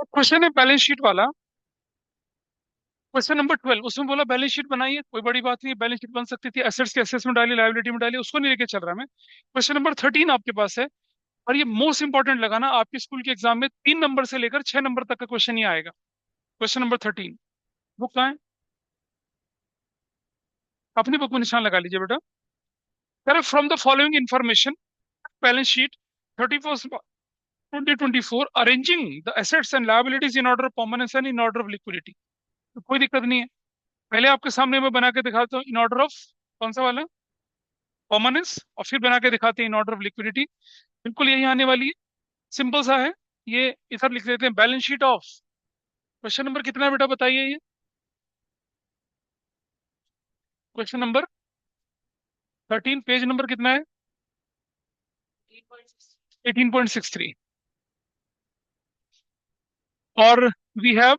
Question है balance sheet वाला। Question number 12, उसमें बोला बैलेंस शीट बनाइए, कोई बड़ी बात नहीं, बैलेंस शीट बन सकती थी, एसेट्स के एसेट्स में डालिए, लायबिलिटी में डालिए, उसको नहीं लेके चल रहा मैं। क्वेश्चन नंबर 13 आपके पास है, और ये मोस्ट इंपॉर्टेंट लगा ना, आपके स्कूल के एग्जाम में 3 नंबर से लेकर 6 नंबर तक का क्वेश्चन ही आएगा। क्वेश्चन नंबर 13, बुक कहाँ है? अपनी बुक में निशान लगा लीजिए बेटा। कह रहे from the following information, balance sheet 2024 arranging the assets and liabilities in order of permanence and in order of liquidity. तो कोई दिक्कत नहीं है, पहले आपके सामने मैं बना के दिखाता हूँ इन ऑर्डर ऑफ, कौन सा वाला, परमानेंस, और फिर बना के दिखाते हैं इन ऑर्डर ऑफ लिक्विडिटी। बिल्कुल यही आने वाली है, सिंपल सा है। ये इधर लिख देते हैं balance sheet of, question number कितना है बेटा बताइए ये? क्वेश्चन नंबर 13, पेज नंबर कितना है? 18.63। और वी हैव,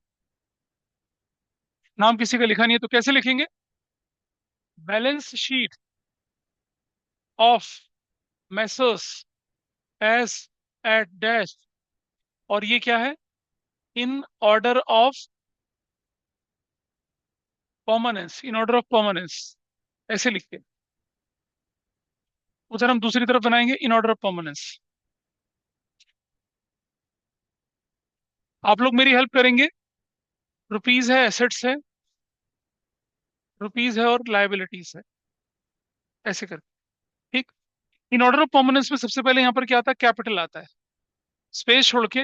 नाम किसी का लिखा नहीं है तो कैसे लिखेंगे? Balance sheet of Messrs S at dash, और ये क्या है? In order of permanence, in order of permanence, ऐसे लिखते हैं। उधर हम दूसरी तरफ बनाएंगे इन ऑर्डर ऑफ परमानेंस। आप लोग मेरी हेल्प करेंगे। रुपीज है, एसेट्स है, रुपीज है और लायबिलिटीज है, ऐसे कर, ठीक। इन ऑर्डर ऑफ परमानेंस में सबसे पहले यहाँ पर क्या आता है? कैपिटल आता है, स्पेस छोड़ के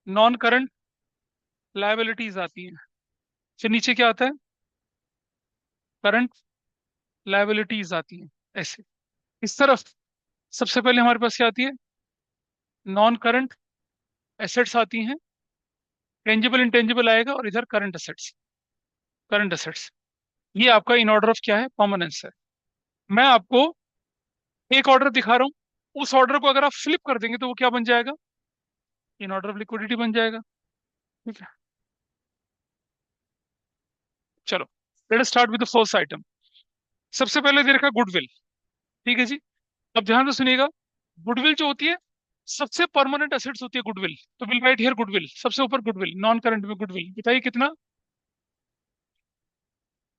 नॉन करंट लायबिलिटीज आती है, फिर नीचे क्या आता है? करंट लायबिलिटीज आती है, ऐसे। इस तरफ सबसे पहले हमारे पास क्या आती है? नॉन करंट एसेट्स आती हैं, टेंजिबल इंटेंजिबल आएगा, और इधर करंट एसेट्स, करंट एसेट्स। ये आपका इन ऑर्डर ऑफ क्या है? परमानेंस है। मैं आपको एक ऑर्डर दिखा रहा हूँ, उस ऑर्डर को अगर आप फ्लिप कर देंगे तो वो क्या बन जाएगा? इन ऑर्डर ऑफ लिक्विडिटी बन जाएगा, ठीक है। चलो, let us start with the first item. सबसे पहले दे रखा गुडविल, ठीक है जी। अब ध्यान से सुनिएगा, गुडविल जो होती है, सबसे परमानेंट एसेट्स होती है गुडविल, तो विल राइट हियर गुडविल, सबसे ऊपर गुडविल, नॉन करंट में गुडविल, बताइए कितना?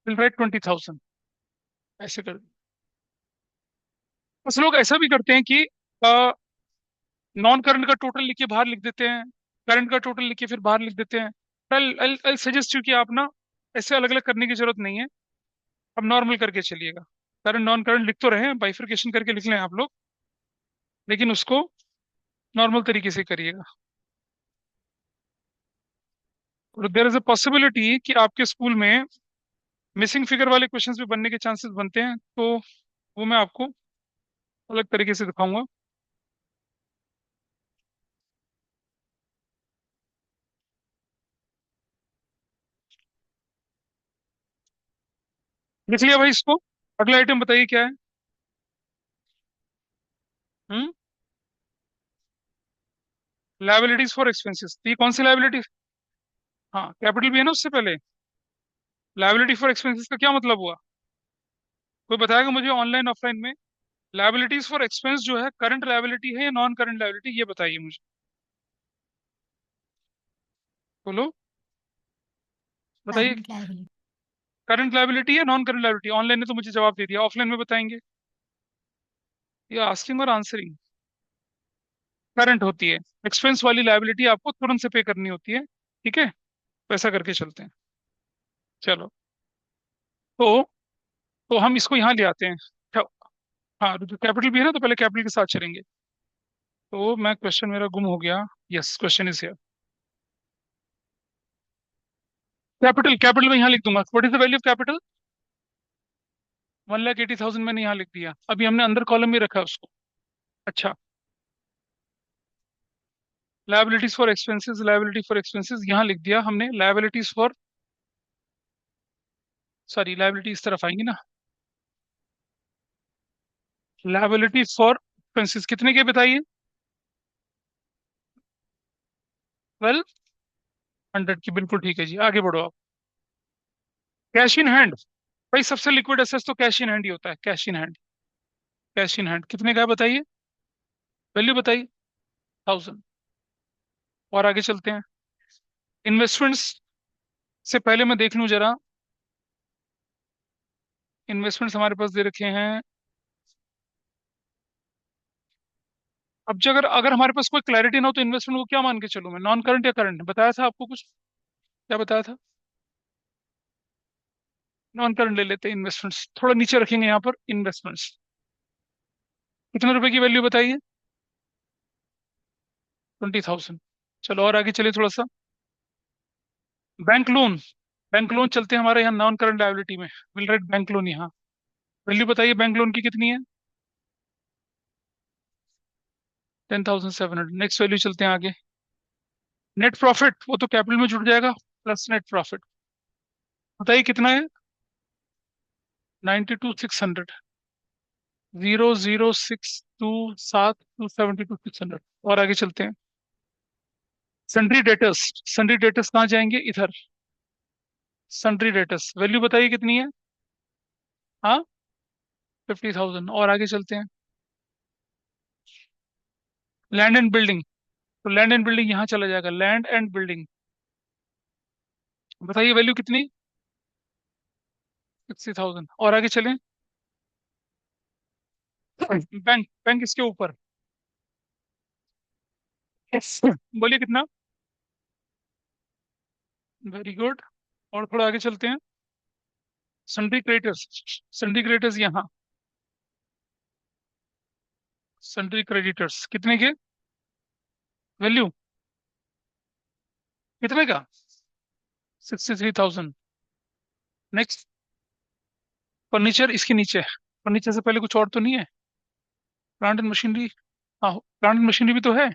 विल राइट 20,000, ऐसे कर। कुछ लोग ऐसा भी करते हैं कि नॉन करंट का टोटल लिख के बाहर लिख देते हैं, करंट का टोटल लिख के फिर बाहर लिख देते हैं। आई सजेस्ट यू कि आप ना ऐसे अलग अलग करने की जरूरत नहीं है, अब नॉर्मल करके चलिएगा। करंट नॉन करंट लिख तो रहे हैं, बाइफरकेशन करके लिख लें आप लोग, लेकिन उसको नॉर्मल तरीके से करिएगा। और देर इज अ पॉसिबिलिटी कि आपके स्कूल में मिसिंग फिगर वाले क्वेश्चंस भी बनने के चांसेस बनते हैं, तो वो मैं आपको अलग तरीके से दिखाऊंगा। लिख लिया भाई इसको? अगला आइटम बताइए क्या है? हम्म, लाइबिलिटीज फॉर एक्सपेंसेस, तो ये कौन सी लाइबिलिटी? हाँ, कैपिटल भी है ना उससे पहले। लाइबिलिटी फॉर एक्सपेंसेस का क्या मतलब हुआ? कोई बताएगा मुझे ऑनलाइन ऑफलाइन में? लाइबिलिटीज फॉर एक्सपेंस जो है, करंट लाइबिलिटी है या नॉन करंट लाइबिलिटी, ये बताइए मुझे। बोलो, बताइए। Current liability. करंट लाइबिलिटी है, नॉन करंट लाइबिलिटी? ऑनलाइन ने तो मुझे जवाब दे दिया, ऑफलाइन में बताएंगे। ये आस्किंग और आंसरिंग, करंट होती है। एक्सपेंस वाली लाइबिलिटी आपको तुरंत से पे करनी होती है, ठीक है। वैसा करके चलते हैं। चलो, तो हम इसको यहाँ ले आते हैं। क्या- हाँ, जो कैपिटल भी है ना, तो पहले कैपिटल के साथ चलेंगे। तो मैं, क्वेश्चन मेरा गुम हो गया। Yes, question is here. Capital, capital में यहाँ लिख दूंगा, what is the value of capital? 1,80,000 मैंने यहाँ लिख दिया, अभी हमने अंदर कॉलम में रखा है उसको। अच्छा, liabilities for expenses, liability for expenses यहाँ लिख दिया हमने, लाइबिलिटीज फॉर, सॉरी लाइबिलिटी इस तरफ आएंगी ना। लाइबिलिटीज फॉर एक्सपेंसेस कितने के बताइए? 1,200 की, बिल्कुल ठीक है जी, आगे बढ़ो आप। कैश इन हैंड, भाई सबसे लिक्विड एसेट्स तो कैश इन हैंड ही होता है, cash in hand. Cash in hand कितने का है बताइए? वैल्यू बताइए। 1,000। और आगे चलते हैं। इन्वेस्टमेंट्स से पहले मैं देख लूं जरा। इन्वेस्टमेंट्स हमारे पास दे रखे हैं। अब जो अगर अगर हमारे पास कोई क्लैरिटी ना हो तो इन्वेस्टमेंट को क्या मान के चलूं मैं, नॉन करंट या करंट? बताया था आपको कुछ, क्या बताया था? नॉन करंट ले लेते हैं इन्वेस्टमेंट्स, थोड़ा नीचे रखेंगे यहाँ पर इन्वेस्टमेंट्स। कितने रुपए की वैल्यू बताइए? 20,000। चलो और आगे चलिए थोड़ा सा। Bank loan. बैंक लोन चलते हैं हमारे यहाँ नॉन करंट लायबिलिटी में। विल राइट बैंक लोन यहाँ। वैल्यू बताइए बैंक लोन की कितनी है? 10,700। नेक्स्ट वैल्यू चलते हैं आगे। नेट प्रॉफिट, वो तो कैपिटल में जुड़ जाएगा, प्लस नेट प्रॉफिट। बताइए कितना है? 92,600। 0,062,7,272,600। और आगे चलते हैं। Sundry debtors. सन्ड्री डेटर्स कहाँ जाएंगे? इधर। सन्ड्री डेटर्स वैल्यू बताइए कितनी है? हाँ, 50,000। और आगे चलते हैं। Land and building. तो लैंड एंड बिल्डिंग यहाँ चला जाएगा, लैंड एंड बिल्डिंग। बताइए वैल्यू कितनी? 60,000। और आगे चलें। बैंक, बैंक इसके ऊपर। बोलिए कितना? Very good. और थोड़ा आगे चलते हैं। Sundry creditors. सन्ड्री क्रेडिटर्स यहाँ। सन्ड्री क्रेडिटर्स कितने के? वैल्यू कितने का? 63,000। नेक्स्ट। फर्नीचर इसके नीचे। फर्नीचर से पहले कुछ और तो नहीं है? Plant and machinery. हाँ, प्लांट एंड मशीनरी भी तो है।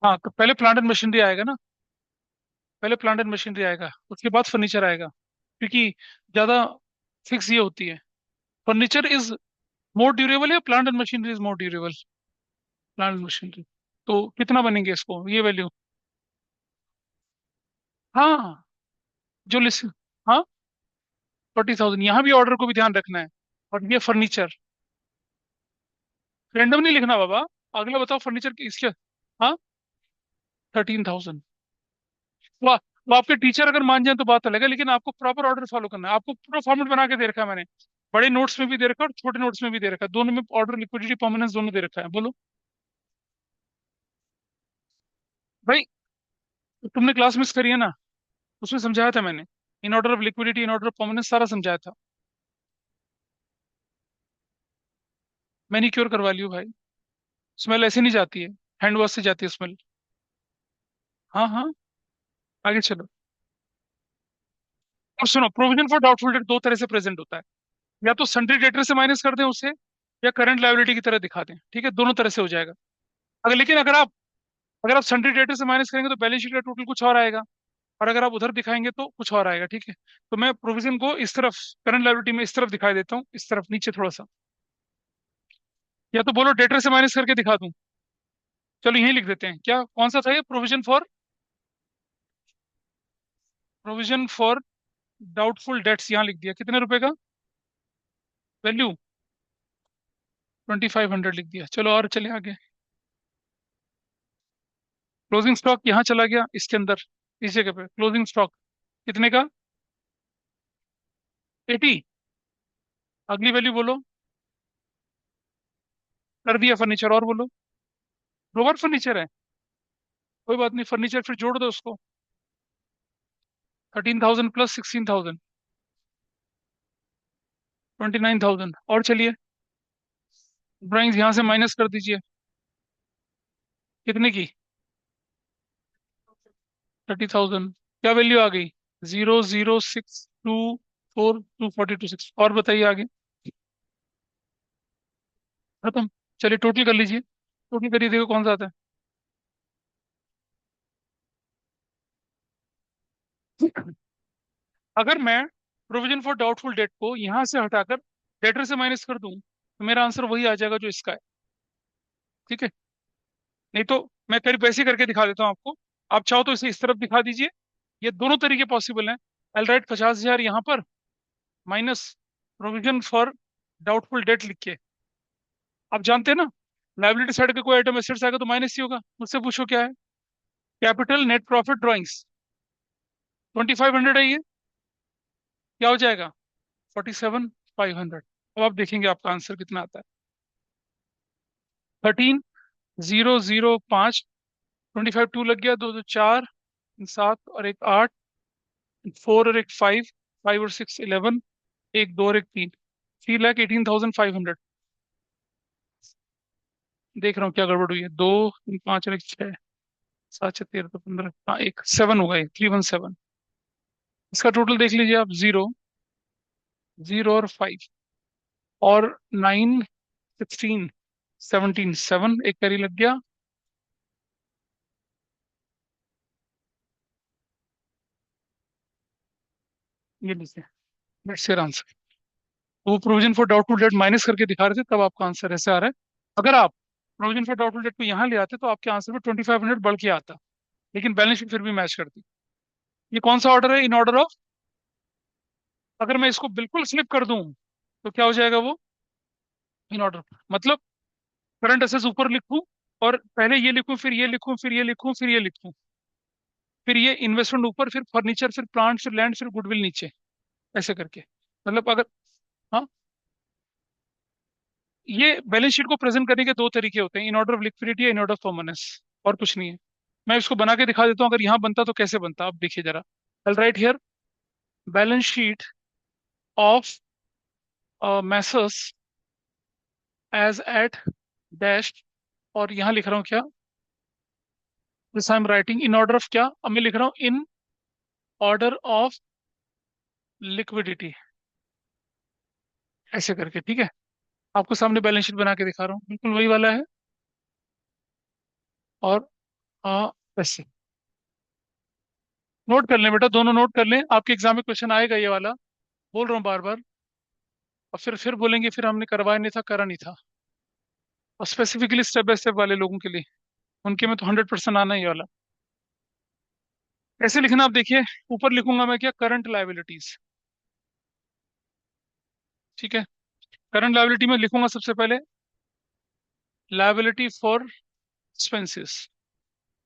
हाँ, तो पहले प्लांट एंड मशीनरी आएगा ना। पहले प्लांट एंड मशीनरी आएगा, उसके बाद फर्नीचर आएगा, क्योंकि ज्यादा फिक्स ये होती है। फर्नीचर इज मोर ड्यूरेबल या plant and machinery is more durable? Plant and machinery. तो कितना बनेंगे इसको, ये वैल्यू? हाँ, जो लिस्ट। हाँ, 40,000। यहाँ भी ऑर्डर को भी ध्यान रखना है। और ये फर्नीचर। रैंडम नहीं लिखना बाबा। अगला बताओ फर्नीचर की इसके। हाँ, 13,000। वो वो आपके टीचर अगर मान जाए तो बात अलग है, लेकिन आपको प्रॉपर ऑर्डर फॉलो करना है। आपको पूरा फॉर्मेट बना के दे रखा है मैंने। बड़े नोट्स में भी दे रखा है और छोटे नोट्स में भी दे रखा है, दोनों में ऑर्डर, लिक्विडिटी, परमानेंस दोनों दे रखा है। बोलो भाई। तुमने क्लास मिस करी है ना? उसमें समझाया था मैंने। इन order of liquidity, in order of permanence, सारा समझाया था। मैनिक्योर करवा लियो भाई। स्मेल ऐसे नहीं जाती है, हैंड वॉश से जाती है स्मेल। हाँ हाँ। आगे चलो। अब सुनो, प्रोविजन फॉर डाउटफुल डेट दो तरह से प्रेजेंट होता है। या तो सन्ड्री डेटर से माइनस कर दें उसे, या करंट लायबिलिटी की तरह दिखा दें। ठीक है, दोनों तरह से हो जाएगा। अगर लेकिन अगर आप सन्ड्री डेटर से माइनस करेंगे तो बैलेंस शीट का टोटल कुछ और आएगा। और अगर आप उधर दिखाएंगे तो कुछ और आएगा। ठीक है, तो मैं प्रोविजन को इस तरफ, करंट लायबिलिटी में इस तरफ दिखाई देता हूँ, इस तरफ नीचे थोड़ा सा। या तो बोलो डेटर से माइनस करके दिखा दूं। चलो यही लिख देते हैं, क्या कौन सा था ये? प्रोविजन फॉर डाउटफुल डेट्स यहाँ लिख दिया। कितने रुपए का? वैल्यू 2,500 लिख दिया। चलो और चले आगे। क्लोजिंग स्टॉक यहाँ चला गया, इसके अंदर, इस जगह पे क्लोजिंग स्टॉक कितने का? 80। अगली वैल्यू बोलो। कर दिया फर्नीचर, और बोलो। दो बार फर्नीचर है, कोई बात नहीं, फर्नीचर फिर जोड़ दो उसको। 13,000 प्लस 16,000, 29,000। और चलिए, ड्राइंग्स यहाँ से माइनस कर दीजिए। कितने की? 30,000। क्या वैल्यू आ गई? 0,062,4,242,6। और बताइए आगे। खत्म। चलिए टोटल कर लीजिए, टोटल करिए, देखो कौन सा आता है। अगर मैं प्रोविजन फॉर डाउटफुल डेट को यहां से हटाकर डेटर से माइनस कर दूं तो मेरा आंसर वही आ जाएगा जो इसका है। ठीक है, नहीं तो मैं करीब वैसे करके दिखा देता हूँ आपको। आप चाहो तो इसे इस तरफ दिखा दीजिए। ये दोनों तरीके पॉसिबल हैं। एल राइट 50,000 यहाँ पर, minus provision for doubtful date लिख के। आप जानते हैं ना, लाइबिलिटी साइड का कोई आइटम एसेट्स आएगा तो माइनस ही होगा। मुझसे पूछो क्या है। कैपिटल नेट प्रॉफिट ड्रॉइंग्स 2500 है ये, क्या हो जाएगा? 47,500। अब आप देखेंगे आपका आंसर कितना आता है। 13,005, 25 टू लग गया, दो दो चार, सात और एक आठ, फोर और एक फाइव, फाइव और सिक्स 11, एक दो और एक तीन, 3,18,500। देख रहा हूँ क्या गड़बड़ हुई है। दो तीन पाँच और एक छः, सात छः 13 तो 15, हाँ एक 7 होगा, ये 317। इसका टोटल देख लीजिए आप, जीरो, जीरो और फाइव और 9, 16, 17, 7, एक कैरी लग गया। ये लीजिए, दैट्स योर आंसर। वो provision for doubtful date minus करके दिखा रहे थे, तब आपका आंसर ऐसे आ रहा है। अगर आप प्रोविजन फॉर डाउटफुल डेट को यहाँ ले आते तो आपके आंसर में 2500 बढ़ के आता, लेकिन बैलेंस शीट फिर भी मैच करती। ये कौन सा ऑर्डर है? In order of. अगर मैं इसको बिल्कुल स्लिप कर दूं तो क्या हो जाएगा वो? इन ऑर्डर, मतलब करंट असेट्स ऊपर लिखूं और पहले ये लिखूं, फिर ये लिखूं, फिर ये लिखूं, फिर ये लिखूं, फिर ये इन्वेस्टमेंट ऊपर, फिर फर्नीचर, फिर प्लांट, फिर लैंड, फिर गुडविल नीचे, ऐसे करके। मतलब अगर, हाँ, ये बैलेंस शीट को प्रेजेंट करने के दो तरीके होते हैं, इन ऑर्डर ऑफ लिक्विडिटी या इन ऑर्डर ऑफ परमानेंस, और कुछ नहीं है। मैं इसको बना के दिखा देता हूँ, अगर यहाँ बनता तो कैसे बनता, आप देखिए जरा। I write here balance sheet of messrs as at dash, और यहाँ लिख रहा हूँ क्या, this I am writing in order of क्या, अब मैं लिख रहा हूँ इन ऑर्डर ऑफ लिक्विडिटी, ऐसे करके, ठीक है। आपको सामने बैलेंस शीट बना के दिखा रहा हूँ, बिल्कुल वही वाला है। और वैसे नोट कर लें बेटा, दोनों नोट कर लें, आपके एग्जाम में क्वेश्चन आएगा ये वाला, बोल रहा हूँ बार बार। और फिर बोलेंगे फिर हमने करवाया नहीं था, करा नहीं था। और स्पेसिफिकली स्टेप बाय स्टेप वाले लोगों के लिए, उनके में तो 100% आना ही वाला। कैसे लिखना आप देखिए, ऊपर लिखूंगा मैं क्या, करंट लायबिलिटीज, ठीक है। करंट लायबिलिटी में लिखूंगा सबसे पहले liability for expenses,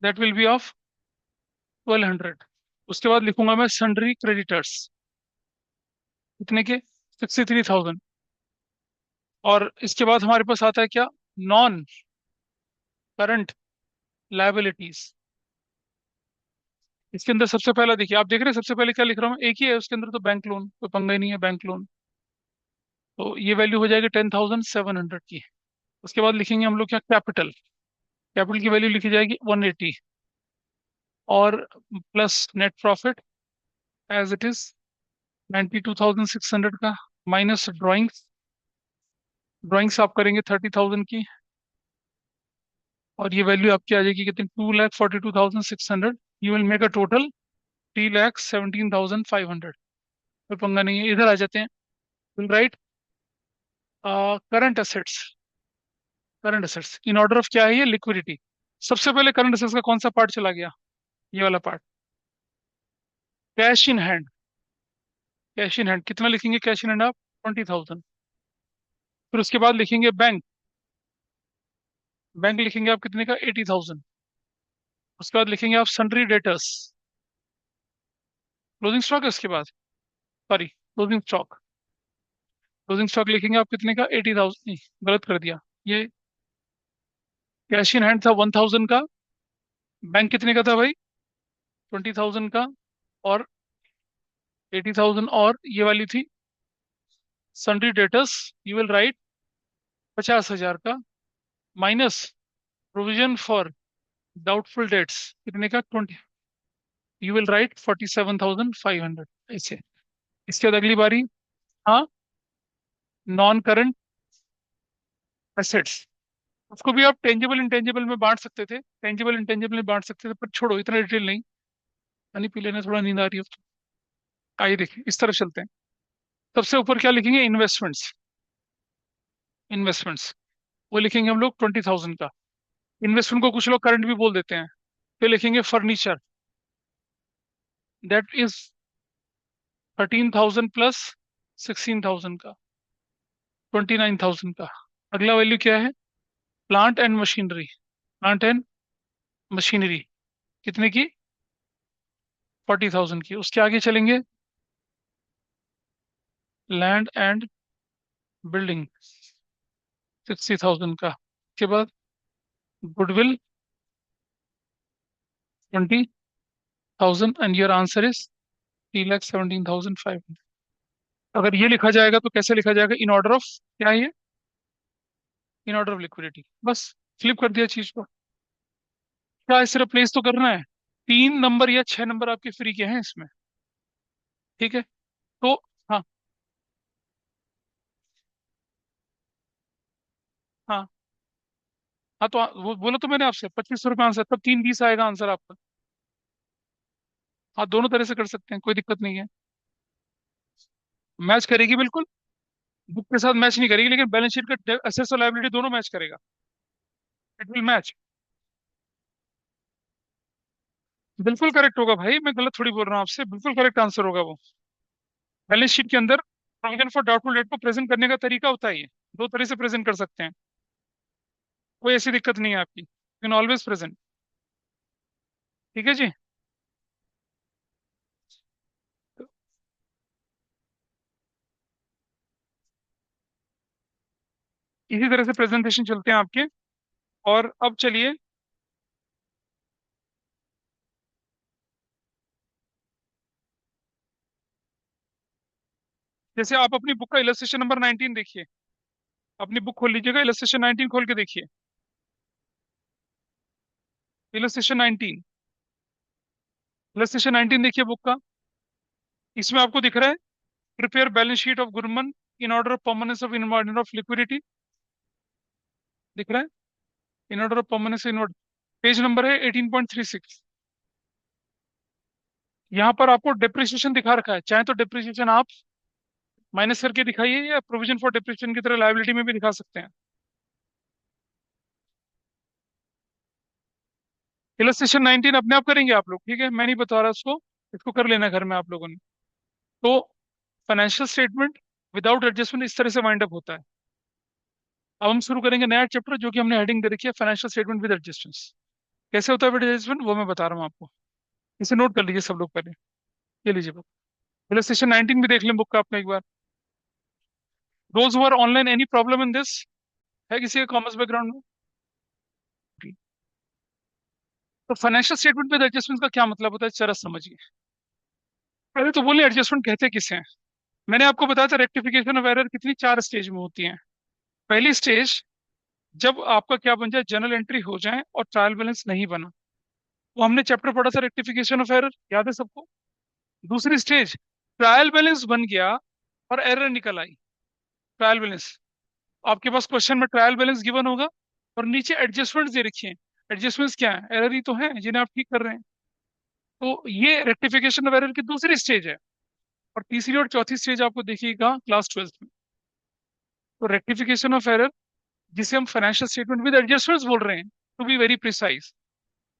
that will be of 1200। उसके बाद लिखूंगा मैं सन्ड्री क्रेडिटर्स, कितने के? 63,000। और इसके बाद हमारे पास आता है क्या, नॉन करंट लायबिलिटीज। इसके अंदर सबसे पहला देखिए, आप देख रहे हैं सबसे पहले क्या लिख रहा हूँ, एक ही है उसके अंदर, तो बैंक लोन, कोई पंगा ही नहीं है, बैंक लोन। तो ये वैल्यू हो जाएगी 10,700 की। उसके बाद लिखेंगे हम लोग क्या, कैपिटल, कैपिटल की वैल्यू लिखी जाएगी 180, और plus net profit as it is 92,600 का, माइनस ड्राइंग्स, ड्राइंग्स आप करेंगे 30,000 की, और ये वैल्यू आपकी आ जाएगी कितनी, 2,42,600। You will make a total 3,17,500। कोई पंगा नहीं है, इधर आ जाते हैं। Will write current assets, current assets in order of क्या है ये, लिक्विडिटी। सबसे पहले करंट असेट्स का कौन सा पार्ट चला गया, ये वाला part, cash in hand. Cash in hand कितना लिखेंगे, कैश इन हैंड आप 20,000। फिर उसके बाद लिखेंगे बैंक, बैंक लिखेंगे आप कितने का, 80,000। उसके बाद लिखेंगे आप सन्ड्री डेटर्स, क्लोजिंग स्टॉक है उसके बाद, sorry closing stock, closing stock लिखेंगे आप कितने का, 80,000, नहीं गलत कर दिया, ये कैश इन हैंड था 1,000 का, बैंक कितने का था भाई, 20,000 का, और 80,000, और ये वाली थी sundry debtors, you will write 50,000 का, minus provision for doubtful debts कितने का, 20, यू विल राइट 47,500, ऐसे। इसके बाद अगली बारी, हाँ, नॉन करंट एसेट्स, उसको भी आप टेंजिबल इंटेंजिबल में बांट सकते थे, टेंजिबल इंटेंजिबल में बांट सकते थे, पर छोड़ो इतना डिटेल नहीं, पानी पी लेना, थोड़ा नींद आ रही है तो। आइए देखिए, इस तरफ चलते हैं। सबसे ऊपर क्या लिखेंगे, इन्वेस्टमेंट्स, इन्वेस्टमेंट्स वो लिखेंगे हम लोग 20,000 का। इन्वेस्टमेंट को कुछ लोग करंट भी बोल देते हैं। फिर लिखेंगे फर्नीचर, दैट इज 13,000 प्लस 16,000 का, 29,000 का। अगला वैल्यू क्या है, plant and machinery, plant and machinery कितने की? 40,000 की। उसके आगे चलेंगे, लैंड एंड बिल्डिंग 60,000 का। उसके बाद goodwill 20,000, and your answer is 3,17,500। अगर ये लिखा जाएगा तो कैसे लिखा जाएगा? इन ऑर्डर ऑफ, क्या है ये? इन ऑर्डर ऑफ लिक्विडिटी। बस फ्लिप कर दिया चीज को। क्या इसे रिप्लेस तो करना है। 3 नंबर या 6 नंबर आपके फ्री के हैं इसमें। ठीक है, तो हाँ, हाँ, हाँ, तो वो बोला तो मैंने आपसे 2500 रुपये आंसर, तब 320 आएगा आंसर आपका। हाँ, दोनों तरह से कर सकते हैं, कोई दिक्कत नहीं है। मैच करेगी बिल्कुल। बुक के साथ मैच नहीं करेगी, लेकिन बैलेंस शीट का एसेट्स और लायबिलिटी दोनों मैच करेगा। It will match. बिल्कुल करेक्ट होगा भाई, मैं गलत थोड़ी बोल रहा हूँ आपसे, बिल्कुल करेक्ट आंसर होगा वो। बैलेंस शीट के अंदर प्रोविजन फॉर डाउटफुल डेट को प्रेजेंट करने का तरीका होता है ये। दो तरह से प्रेजेंट कर सकते हैं, कोई ऐसी दिक्कत नहीं है आपकी, कैन ऑलवेज प्रेजेंट। ठीक है जी। तो इसी तरह से प्रेजेंटेशन चलते हैं आपके। और अब चलिए, जैसे आप अपनी बुक का इलस्ट्रेशन नंबर 19 देखिए। अपनी बुक खोल लीजिएगा, इलस्ट्रेशन 19 खोल के देखिए। इलस्ट्रेशन 19, इलस्ट्रेशन 19 देखिए बुक का। इसमें आपको दिख रहा है, prepare balance sheet of Gurman in order of permanence of in order of liquidity. दिख रहा है, in order of permanence in order. Page number है 18.36। यहाँ पर आपको डिप्रिसिएशन दिखा रखा है, चाहे तो डिप्रिसिएशन आप माइनस करके दिखाइए, या प्रोविजन फॉर डिप्रिसिएशन की तरह लायबिलिटी में भी दिखा सकते हैं। इलस्ट्रेशन 19 अपने आप करेंगे आप लोग, ठीक है, मैं नहीं बता रहा उसको, इसको कर लेना घर में आप लोगों ने। तो फाइनेंशियल स्टेटमेंट विदाउट एडजस्टमेंट इस तरह से वाइंड अप होता है। अब हम शुरू करेंगे नया चैप्टर, जो कि हमने हेडिंग दे रखी है, फाइनेंशियल स्टेटमेंट विद एडजस्टमेंट्स। कैसे होता है विद एडजस्टमेंट, वो मैं बता रहा हूँ आपको। इसे नोट कर लीजिए सब लोग पहले। ये लीजिए बुक, इलस्ट्रेशन 19 भी देख लें बुक का आपने एक बार। Those who are online, any problem in this? है किसी का कॉमर्स बैकग्राउंड में? तो फाइनेंशियल स्टेटमेंट विद एडजस्टमेंट का क्या मतलब होता है, जरा समझिए। पहले तो बोले एडजस्टमेंट कहते किसे हैं। मैंने आपको बताया था रेक्टिफिकेशन ऑफ एरर कितनी 4 स्टेज में होती है। पहली स्टेज, जब आपका क्या बन जाए, जर्नल एंट्री हो जाए और ट्रायल बैलेंस नहीं बना। वो हमने चैप्टर पढ़ा था रेक्टिफिकेशन ऑफ एरर, याद है सबको? दूसरी स्टेज, ट्रायल बैलेंस बन गया और एरर निकल आई। ट्रायल बैलेंस, आपके पास क्वेश्चन में ट्रायल बैलेंस गिवन होगा और नीचे एडजस्टमेंट्स दे रखी हैं। एडजस्टमेंट्स क्या है? एरर ही तो है जिन्हें आप ठीक कर रहे हैं। तो ये रेक्टिफिकेशन ऑफ एरर की दूसरी स्टेज है। और तीसरी और चौथी स्टेज आपको देखिएगा क्लास 12th में। तो रेक्टिफिकेशन ऑफ एरर, जिसे हम फाइनेंशियल स्टेटमेंट विद एडजस्टमेंट्स बोल रहे हैं, टू बी वेरी प्रिसाइज,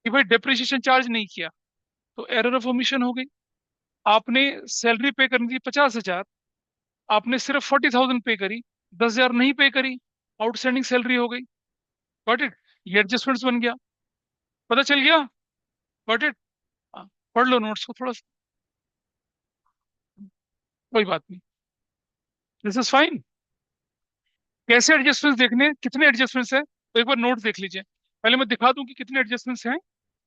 कि भाई डेप्रिसिएशन चार्ज नहीं किया तो एरर ऑफ ओमिशन हो गई। आपने सैलरी पे करनी थी 50,000, आपने सिर्फ 40,000 पे करी, 10,000 नहीं पे करी, आउटस्टैंडिंग सैलरी हो गई। Got it? ये एडजस्टमेंट्स बन गया। पता चल गया? Got it? पढ़ लो नोट्स को थोड़ा सा, कोई बात नहीं, दिस इज फाइन। कैसे एडजस्टमेंट्स देखने हैं, कितने एडजस्टमेंट्स हैं, तो एक बार नोट देख लीजिए। पहले मैं दिखा दूं कि कितने एडजस्टमेंट्स हैं,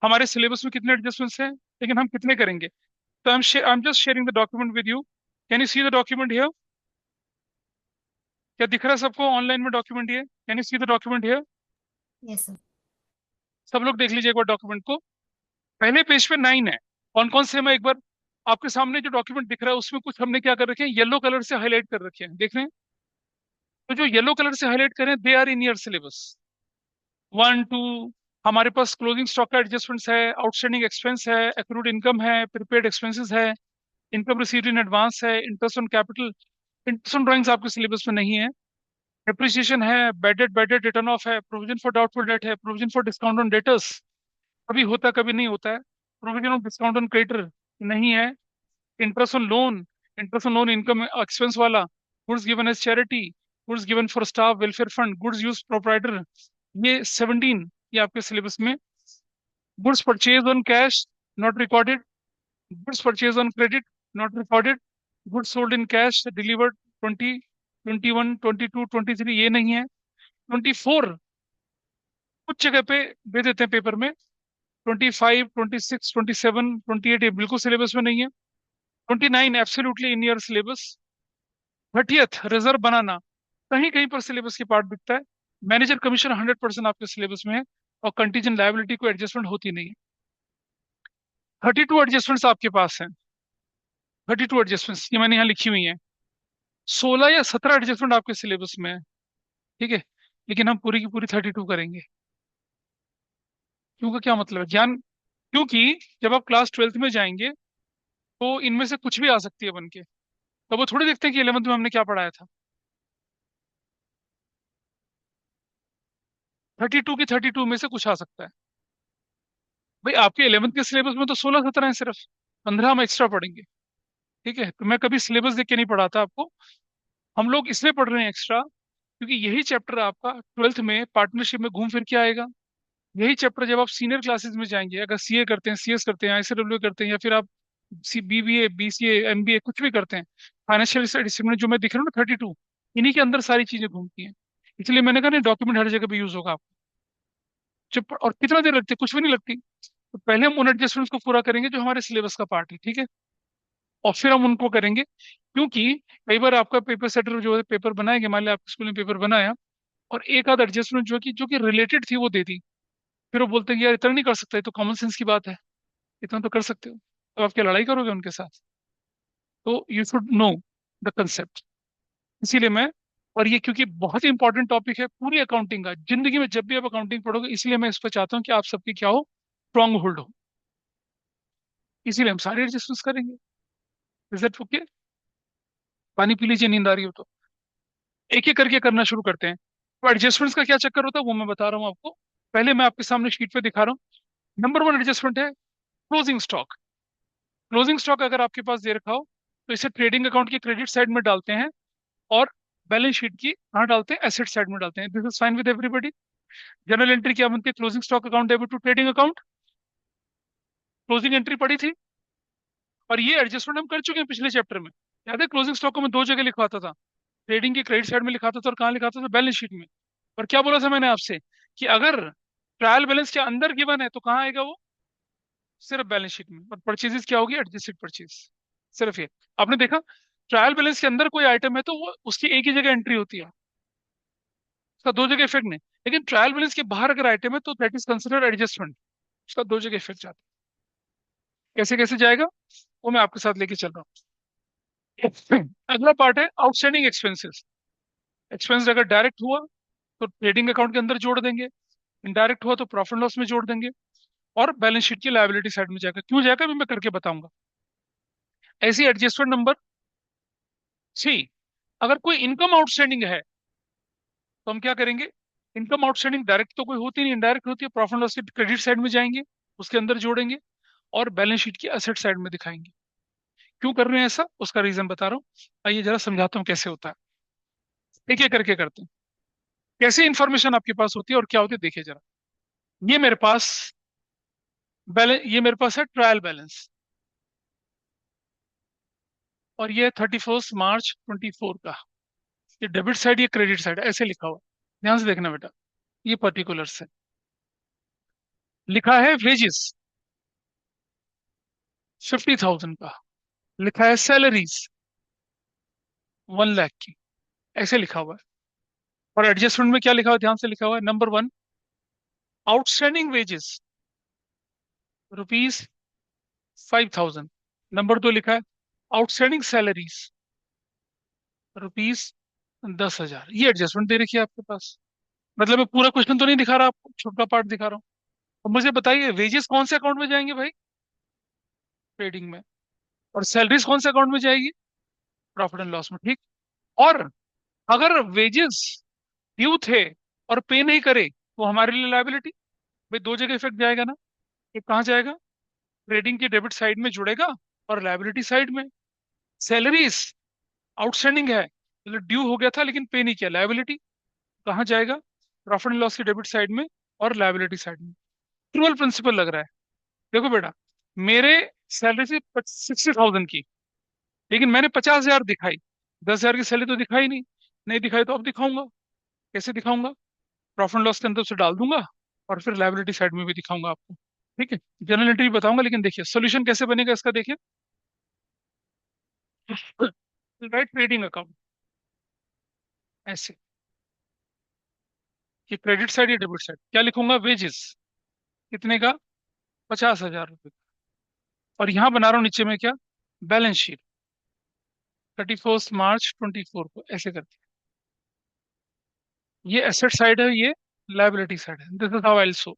हमारे सिलेबस में कितने एडजस्टमेंट्स हैं, लेकिन हम कितने करेंगे। तो I am just sharing the document with you. Can you see the document here? क्या दिख रहा है सबको ऑनलाइन में डॉक्यूमेंट? ये can you see the document here? Yes sir. सब लोग देख लीजिए एक बार डॉक्यूमेंट को। पहले पेज पे 9 है। कौन कौन से, मैं एक बार, आपके सामने जो डॉक्यूमेंट दिख रहा है उसमें कुछ हमने क्या कर रखे हैं, येलो कलर से हाईलाइट कर रखे हैं, देख रहे हैं? तो जो येलो कलर से हाईलाइट करें, they are in your syllabus. 1 2, हमारे पास क्लोजिंग स्टॉक का एडजस्टमेंट्स है, आउटस्टैंडिंग एक्सपेंस है, एक्रूड इनकम है, प्रीपेड एक्सपेंसेस है, इनकम रिसीव्ड इन एडवांस है, interest on capital. Interest on drawings आपके सिलेबस में नहीं है। डेप्रिसिएशन है, बैड डेट रिटर्न ऑफ है, प्रोविजन फॉर डाउटफुल डेट है, provision for discount on debtors, कभी होता है कभी नहीं होता है। Provision of discount on creditor नहीं है। Interest on loan income expense वाला, goods given as charity, goods given for staff welfare fund, goods use proprietor, ये 17, ये आपके सिलेबस में goods purchase on cash not recorded, goods purchase on credit not recorded, goods sold in cash delivered 20, 21, 22, 23 ये नहीं है। 24 कुछ जगह पे दे देते हैं पेपर में। 25, 26, 27, 28 ये बिल्कुल सिलेबस में नहीं है। 29 absolutely in year syllabus. 30th reserve बनाना कहीं कहीं पर सिलेबस के पार्ट दिखता है। मैनेजर कमीशन 100% आपके सिलेबस में है। और कंटीजेंट लायबिलिटी को एडजस्टमेंट होती नहीं है। 32 एडजस्टमेंट्स आपके पास हैं। 32 एडजस्टमेंट्स ये मैंने यहाँ लिखी हुई हैं। 16 या 17 एडजस्टमेंट आपके सिलेबस में है। ठीक है। लेकिन हम पूरी की पूरी 32 करेंगे। क्योंकि क्या मतलब है ज्ञान, क्योंकि जब आप क्लास 12th में जाएंगे तो इनमें से कुछ भी आ सकती है बन के। तो वो थोड़ी देखते हैं कि 11th में हमने क्या पढ़ाया था। 32 की 32 में से कुछ आ सकता है। भाई आपके 11th के सिलेबस में तो 16-17 है सिर्फ। 15 हम एक्स्ट्रा पढ़ेंगे। ठीक है। तो मैं कभी सिलेबस देख के नहीं पढ़ाता आपको। हम लोग इसलिए पढ़ रहे हैं एक्स्ट्रा क्योंकि यही चैप्टर आपका 12th में पार्टनरशिप में घूम फिर के आएगा। यही चैप्टर जब आप सीनियर क्लासेस में जाएंगे, अगर सीए करते हैं, सीएस करते हैं, आईसीडब्ल्यू करते हैं, या फिर आप सी बीबीए बीसीए एमबीए कुछ भी करते हैं, फाइनेंशियल स्टडीज में जो मैं दिख रहा हूँ ना 32, इन्हीं के अंदर सारी चीजें घूमती हैं। इसलिए मैंने कहा ना डॉक्यूमेंट हर जगह पे यूज होगा आपको। जब और कितना देर लगती है, कुछ भी नहीं लगती। तो पहले हम उन एडजस्टमेंट्स को पूरा करेंगे जो हमारे सिलेबस का पार्ट है। ठीक है। और फिर हम उनको करेंगे, क्योंकि कई बार आपका पेपर सेटर जो है पेपर बनाएंगे, मान लिया आपके स्कूल में पेपर बनाया और एक आध एडजस्टमेंट जो कि रिलेटेड थी वो दे दी। फिर वो बोलते हैं कि यार इतना नहीं कर सकता, ये तो कॉमन सेंस की बात है, इतना तो कर सकते हो। तो आप क्या लड़ाई करोगे उनके साथ? तो you should know the concept. इसीलिए मैं, और ये क्योंकि बहुत ही इंपॉर्टेंट टॉपिक है पूरी अकाउंटिंग का, जिंदगी में जब भी आप अकाउंटिंग पढ़ोगे, इसलिए मैं इस पर चाहता हूँ कि आप सबकी क्या हो, स्ट्रांग होल्ड हो। इसीलिए हम सारे एडजस्टमेंट्स करेंगे। Is that okay? पानी पी लीजिए, नींद आ रही हो तो। एक एक करके करना शुरू करते हैं। तो एडजस्टमेंट्स का क्या चक्कर होता है वो मैं बता रहा हूँ आपको। पहले मैं आपके सामने शीट पे दिखा रहा हूँ। नंबर वन एडजस्टमेंट है क्लोजिंग स्टॉक। क्लोजिंग स्टॉक अगर आपके पास दे रखा हो तो इसे ट्रेडिंग अकाउंट की क्रेडिट साइड में डालते हैं, और बैलेंस शीट की कहाँ डालते हैं, एसेट साइड में डालते हैं। This is fine with everybody. Journal entry क्या बनती है, closing stock account debit to trading account. Closing entry पड़ी थी। और ये एडजस्टमेंट हम कर चुके हैं पिछले चैप्टर में। याद है क्लोजिंग स्टॉक को मैं दो जगह लिखवाता था। ट्रेडिंग की क्रेडिट साइड में लिखाता था और कहाँ लिखाता था, बैलेंस शीट में। और क्या बोला था मैंने आपसे कि अगर ट्रायल बैलेंस के अंदर गिवन है तो कहाँ आएगा वो, सिर्फ बैलेंस शीट में। और परचेजेस क्या होगी, एडजस्टेड परचेज। सिर्फ ये आपने देखा, ट्रायल बैलेंस के अंदर कोई आइटम है तो वो उसकी एक ही जगह एंट्री होती है, उसका दो जगह इफेक्ट नहीं। लेकिन ट्रायल बैलेंस के बाहर अगर आइटम है तो दैट इज कंसिडर एडजस्टमेंट, उसका दो जगह इफेक्ट जाता है। कैसे कैसे जाएगा वो मैं आपके साथ लेके चल रहा हूँ। अगला पार्ट है आउटस्टैंडिंग एक्सपेंसेस। एक्सपेंस अगर डायरेक्ट हुआ तो ट्रेडिंग अकाउंट के अंदर जोड़ देंगे, इनडायरेक्ट हुआ तो प्रॉफिट लॉस में जोड़ देंगे, और बैलेंस शीट की लायबिलिटी साइड में जाएगा। क्यों जाएगा अभी मैं करके बताऊंगा। ऐसी एडजस्टमेंट नंबर 3, अगर कोई इनकम आउटस्टैंडिंग है तो हम क्या करेंगे, इनकम आउटस्टैंडिंग डायरेक्ट तो कोई होती नहीं, इनडायरेक्ट होती है। प्रॉफिट लॉस की क्रेडिट साइड में जाएंगे, उसके अंदर जोड़ेंगे, और बैलेंस शीट की असेट साइड में दिखाएंगे। क्यों कर रहे हैं ऐसा, उसका रीजन बता रहा हूँ। आइए जरा समझाता हूँ कैसे होता है। एक एक करके करते हैं। कैसे इंफॉर्मेशन आपके पास होती है और क्या होती है देखिए जरा। ये मेरे पास बैलेंस, ये मेरे पास है ट्रायल बैलेंस, और ये 31 मार्च 24 का। ये डेबिट साइड, ये क्रेडिट साइड, ऐसे लिखा हुआ है। ध्यान से देखना बेटा। ये पर्टिकुलर है, लिखा है वेजेस 50,000 का, लिखा है सैलरीज 1 लाख की, ऐसे लिखा हुआ है। और एडजस्टमेंट में क्या लिखा हुआ है, ध्यान से लिखा हुआ है। Number one, outstanding wages rupees 5,000। Number दो लिखा है आउटस्टैंडिंग सैलरीज रुपीज 10,000। ये एडजस्टमेंट दे रखी है आपके पास। मतलब मैं पूरा क्वेश्चन तो नहीं दिखा रहा आपको, छोटा पार्ट दिखा रहा हूँ। अब मुझे बताइए वेजेस कौन से अकाउंट में जाएंगे भाई, ट्रेडिंग में। और सैलरीज कौन से अकाउंट में जाएगी, प्रॉफिट एंड लॉस में। ठीक। और अगर वेजेस ड्यू थे और पे नहीं करे वो हमारे लिए लायबिलिटी। भाई दो जगह इफेक्ट जाएगा ना। एक कहाँ जाएगा, ट्रेडिंग के डेबिट साइड में जुड़ेगा, और लायबिलिटी साइड में। सैलरीज आउटस्टैंडिंग है, मतलब ड्यू हो गया था लेकिन पे नहीं किया, लायबिलिटी कहाँ जाएगा, प्रॉफिट एंड लॉस की डेबिट साइड में और लायबिलिटी साइड में। एक्चुअल प्रिंसिपल लग रहा है। देखो बेटा, मेरे सैलरी से 60,000 की, लेकिन मैंने 50,000 दिखाई, 10,000 की सैलरी तो दिखाई नहीं। नहीं दिखाई तो अब दिखाऊंगा। कैसे दिखाऊंगा? प्रॉफिट लॉस के अंदर से डाल दूंगा, और फिर लायबिलिटी साइड में भी दिखाऊंगा आपको। ठीक है, जनरल एंट्री बताऊंगा, लेकिन देखिए सोल्यूशन कैसे बनेगा इसका, देखिए। राइट, ट्रेडिंग अकाउंट ऐसे, कि क्रेडिट साइड या डेबिट साइड, क्या लिखूंगा? वेजेस कितने का? 50,000 रुपये। और यहां बना रहा हूँ नीचे में क्या? बैलेंस शीट 31 मार्च 24 को, ऐसे करके। ये एसेट साइड है, ये लायबिलिटी साइड है। This is how I show.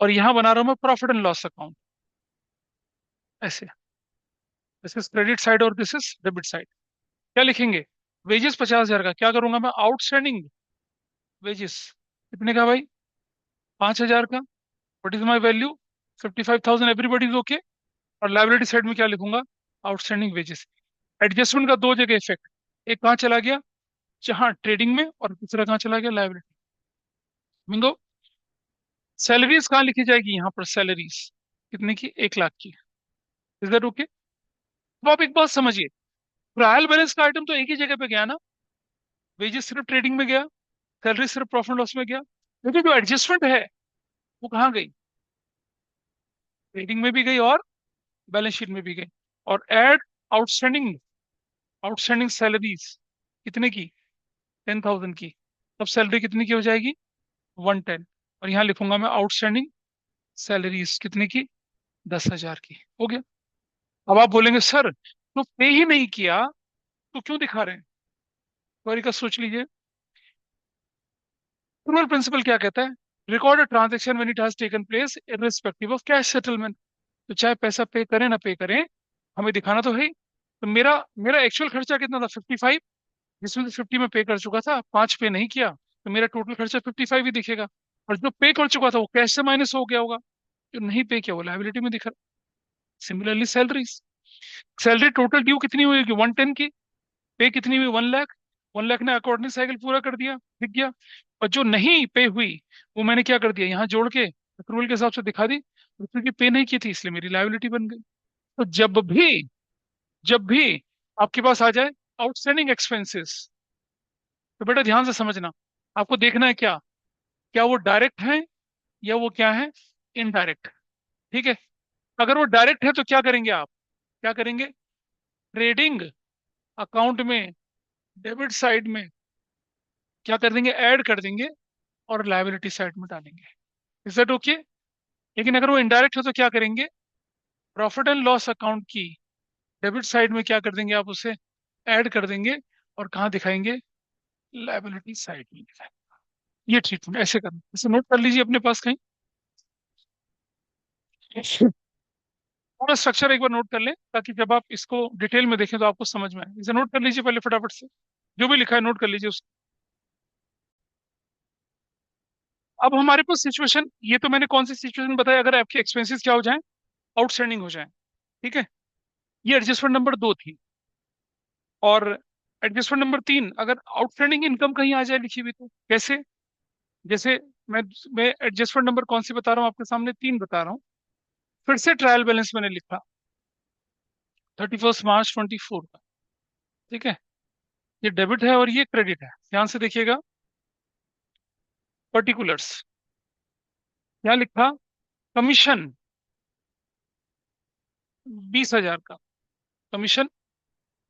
और यहां बना रहा हूं मैं प्रॉफिट एंड लॉस अकाउंट, ऐसे। दिस इज क्रेडिट साइड और दिस इज डेबिट साइड। क्या लिखेंगे? वेजेस 50,000 का, क्या करूंगा मैं? आउटस्टैंडिंग वेजेस कितने का भाई? 5,000 का। What is my value? 55,000। Everybody is okay. और लाइबिलिटी साइड में क्या लिखूंगा? Outstanding wages. एडजस्टमेंट का दो जगह इफेक्ट, एक कहाँ चला गया? जहां ट्रेडिंग में, और दूसरा कहाँ चला गया? लाइबिलिटी। बिंगो। सैलरीज कहाँ लिखी जाएगी? यहाँ पर सैलरीज कितने की? 1 लाख की। Is that okay? तो आप एक बात समझिए, ट्रायल बैलेंस का आइटम तो एक ही जगह पे गया ना। वेजेस सिर्फ ट्रेडिंग में गया, सैलरी सिर्फ प्रॉफिट लॉस में गया। लेकिन जो एडजस्टमेंट है वो कहाँ गई? ट्रेडिंग में भी गई और बैलेंस शीट में भी गई। और एड आउटस्टैंडिंग, आउटस्टैंडिंग सैलरीज कितने की? 10,000 की। तब सैलरी कितनी की हो जाएगी? 110। और यहाँ लिखूंगा मैं आउटस्टैंडिंग सैलरीज कितने की? 10,000 की। हो गया। अब आप बोलेंगे सर, तो पे ही नहीं किया तो क्यों दिखा रहे हैं? क्वेरी का सोच लीजिए। रूल प्रिंसिपल क्या कहता है? Record a transaction when it has taken place irrespective of cash settlement. तो चाहे पैसा पे करें ना पे करें, हमें दिखाना तो है ही। तो मेरा मेरा एक्चुअल खर्चा कितना था? 55, जिसमें से 50 में पे कर चुका था, 5 पे नहीं किया, तो मेरा टोटल खर्चा 55 ही दिखेगा। और जो पे कर चुका था वो कैश से माइनस हो गया होगा, जो नहीं पे किया वो लायबिलिटी में दिख रहा। Similarly salaries, salary total due कितनी हुई? 110 की। पे कितनी हुई? 1 लाख। 1 लाख ने अकॉर्डिंग साइकिल पूरा कर दिया, दिख गया। और जो नहीं पे हुई वो मैंने क्या कर दिया? यहाँ जोड़ के अक्रूवल के हिसाब से दिखा दी, और क्योंकि पे नहीं की थी इसलिए मेरी लायबिलिटी बन गई। तो जब भी आपके पास आ जाए आउटस्टैंडिंग एक्सपेंसेस, तो बेटा ध्यान से समझना। आपको देखना है क्या, क्या वो डायरेक्ट है या वो क्या है? इनडायरेक्ट। ठीक है। अगर वो डायरेक्ट है तो क्या करेंगे आप? क्या करेंगे? ट्रेडिंग अकाउंट में डेबिट साइड में क्या कर देंगे? ऐड कर देंगे, और लायबिलिटी साइड में डालेंगे। Is that okay? लेकिन अगर वो इनडायरेक्ट है तो क्या करेंगे? प्रॉफिट एंड लॉस अकाउंट की डेबिट साइड में क्या कर देंगे? आप उसे ऐड कर देंगे, और कहाँ दिखाएंगे? लायबिलिटी साइड में दिखाएंगे। ये ट्रीटमेंट ऐसे करना, इसे नोट कर लीजिए अपने पास कहीं। पूरा स्ट्रक्चर एक बार नोट कर लें, ताकि जब आप इसको डिटेल में देखें तो आपको समझ में आए। इसे नोट कर लीजिए पहले फटाफट से, जो भी लिखा है नोट कर लीजिए उसको। अब हमारे पास सिचुएशन, ये तो मैंने कौन सी सिचुएशन बताई? अगर आपके एक्सपेंसेस क्या हो जाए? आउटस्टैंडिंग हो जाए। ठीक है। ये एडजस्टमेंट नंबर 2 थी। और एडजस्टमेंट नंबर 3, अगर आउटस्टैंडिंग इनकम कहीं आ जाए लिखी हुई, तो कैसे? जैसे मैं मैं एडजस्टमेंट नंबर कौन सी बता रहा हूँ आपके सामने? 3 बता रहा हूँ। फिर से ट्रायल बैलेंस मैंने लिखा 31 मार्च 24 का। ठीक है। ये डेबिट है और ये क्रेडिट है, ध्यान से देखिएगा। पर्टिकुलर्स क्या लिखा? कमीशन 20,000 का। कमीशन